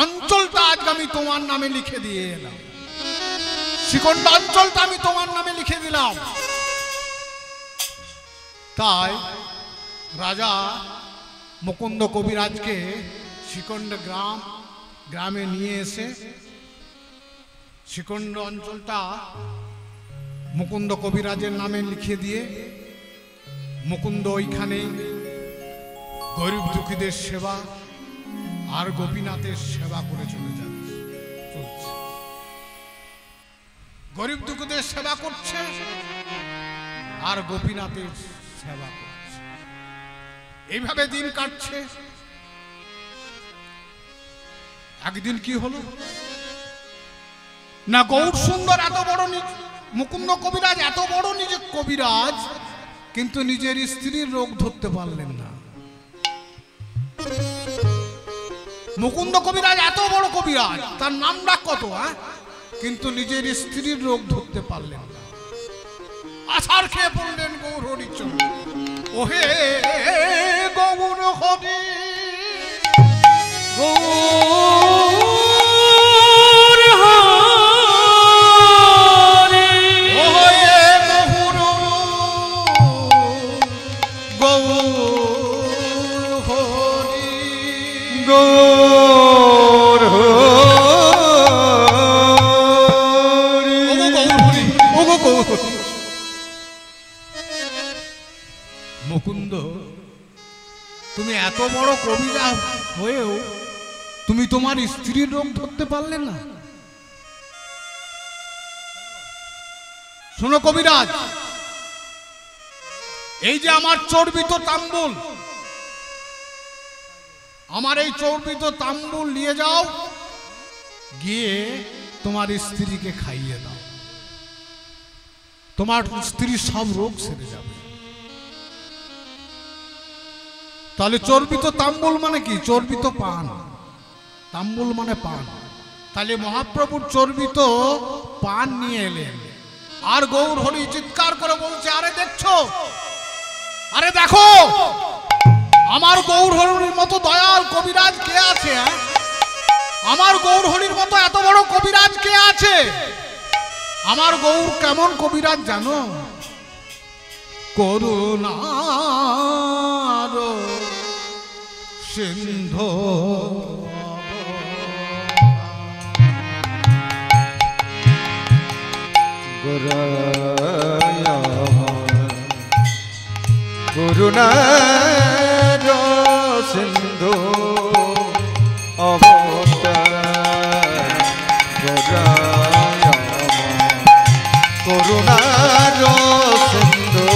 অঞ্চলটা আজ আমি তোমার নামে লিখে দিয়ে এলাম। শিখণ্ড অঞ্চলটা আমি তোমার নামে লিখে দিলাম। তাই রাজা মুকুন্দ কবিরাজকে শিখণ্ড গ্রামে নিয়ে এসে শিখণ্ড অঞ্চলটা মুকুন্দ কবিরাজের নামে লিখে দিয়ে মুকুন্দ ওইখানে গরিব দুঃখীদের সেবা আর গোপীনাথের সেবা করে চলছে। গরিব দুঃখীদের সেবা করছে আর গোপীনাথের সেবা করছে, এইভাবে দিন কাটছে। একদিন কি হলো না, গৌর সুন্দর এত বড় মুকুন্দ কবিরাজ এত বড় নিজে কবিরাজ, কিন্তু নিজের স্ত্রীর রোগ ধরতে পারলেন না। মুকুন্দ কবিরাজ এত বড় কবিরাজ, তার নাম ডাক কত, কিন্তু নিজের স্ত্রীর রোগ ধরতে পারলেন না। আছাড় খেয়ে পড়লেন গৌর হরিচন্দ্র। ওহে গৌর হরি মুকুন্দ, তুমি এত বড় কবিরাজ হয়েও তুমি তোমার স্ত্রীর রোগ ধরতে পারলে না। শোনো কবিরাজ, এই যে আমার চর্বিত তাম্বুল, আমার এই চর্বিত তাম্বুল নিয়ে যাও, গিয়ে তোমার স্ত্রীকে খাইয়ে দাও, তোমার স্ত্রীর সব রোগ সেরে যাবে। তাহলে চর্বিত তাম্বুল মানে কি? চর্বিত পান, তাম্বুল মানে পান। তাহলে মহাপ্রভুর চর্বিত পান নিয়ে এলেন, আর গৌর হরি চিৎকার করে বলছে, আরে দেখছো, আরে দেখো, আমার গৌর হরির মতো দয়াল কবিরাজ কে আছে? আমার গৌর হরির মতো এত বড় কবিরাজ কে আছে? আমার গৌর কেমন কবিরাজ জানো? করুণার সিন্ধু করুণার সিন্ধু অবতার, করুণার সিন্ধু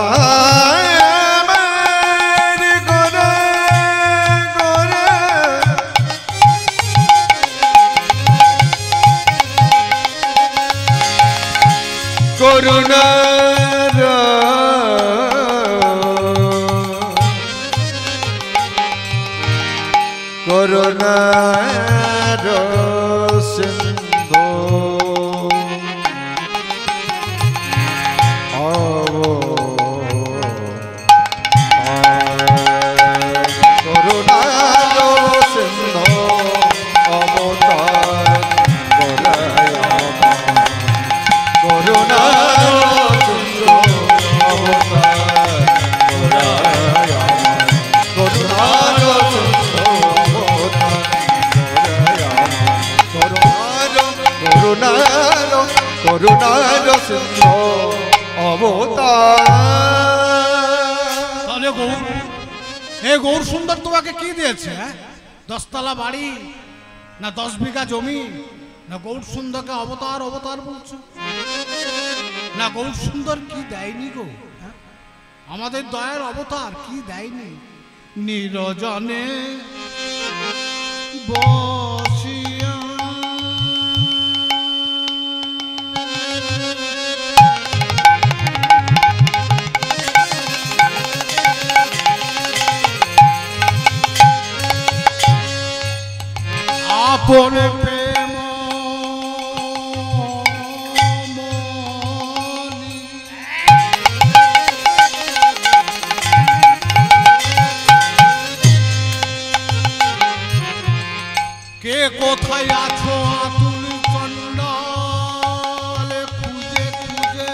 আমার গোরা গোরা করুণার করুণার সিন্ধু করুণার সিন্ধু অবতার করুণার সিন্ধু অবতার করুণার সিন্ধু করুণার করুণার সিন্ধু অবতার। তাহলে গৌর, এ গৌর সুন্দর তোমাকে কি দিয়েছে? 10 তলা বাড়ি না 10 বিঘা জমি? না গৌর সুন্দরকে অবতার অবতার বলছো? না গৌর সুন্দর কি দেয়নি গো? আমাদের দয়ার অবতার কি দেয়নি? নিরজনে বসিয়া আপন প্রেম মনি কে কোথায় আছো আতুল চণ্ডাল খুঁজে খুঁজে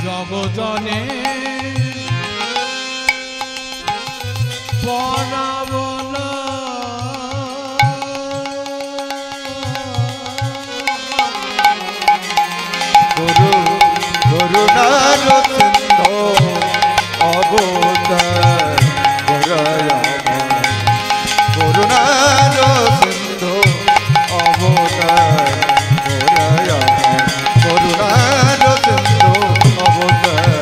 জগজনে পরাবল করুণার সিন্ধু অবতার করুণার সিন্ধু অবতার করুণার সিন্ধু অবতার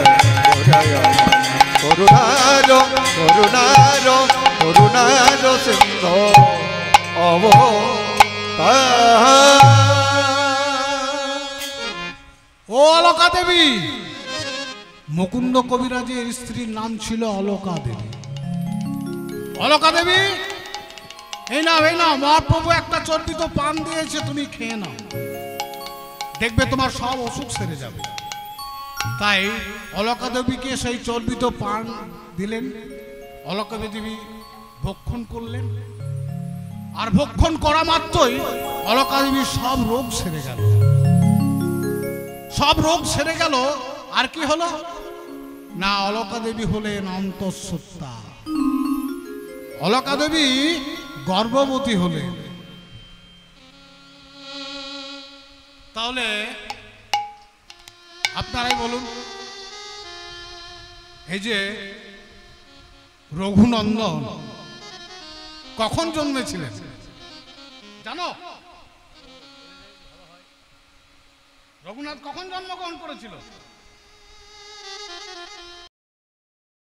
করুণার করুণার করুণার সিন্ধু অবতার। ও অলকা দেবী, মুকুন্দ কবিরাজের স্ত্রীর নাম ছিল অলকা দেবী। অলকা দেবী, এই নাও মহাপ্রভু একটা চর্বিত পান দিয়েছে, তুমি খেয়ে নাও, দেখবে তোমার সব অসুখ সেরে যাবে। তাই অলকা দেবীকে সেই চর্বিত পান দিলেন। অলকা দেবী ভক্ষণ করলেন, আর ভক্ষণ করা মাত্রই অলকা দেবীর সব রোগ সেরে গেল। সব রোগ সেরে গেল। আর কি হলো না, অলকা দেবী হলেন অন্তঃসত্ত্বা। অলকা দেবী গর্ভবতী হলেন। তাহলে আপনারাই বলুন, এই যে রঘুনন্দন কখন জন্মেছিলেন জানো? রঘুনাথ কখন জন্মগ্রহণ করেছিল?